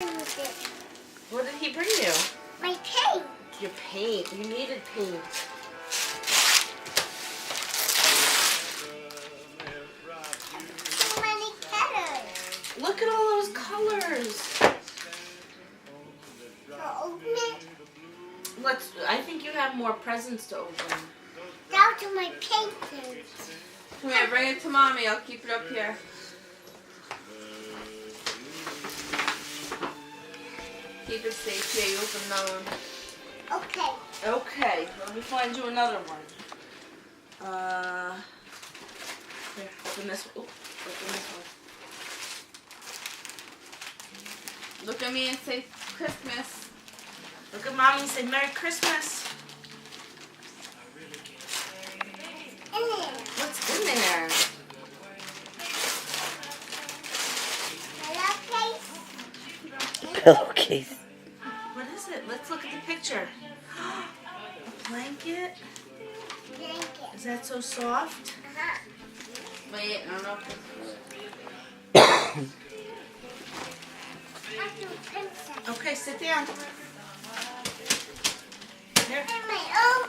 What did he bring you? My paint. Your paint. You needed paint. So many colors. Look at all those colors. So open it. I think you have more presents to open. Down to my paintings. Come here, bring it to Mommy. I'll keep it up here. Keep it safe here. You open another one. Okay. Okay, let me find you another one. Here, open this one. Open this one. Look at me and say Christmas. Look at Mommy and say Merry Christmas. In there. What's in there? Pillowcase. What is it? Let's look at the picture. A blanket? Blanket. Is that so soft? Uh-huh. Wait, I don't know if this That's a princess. Okay, sit down. Here. And my own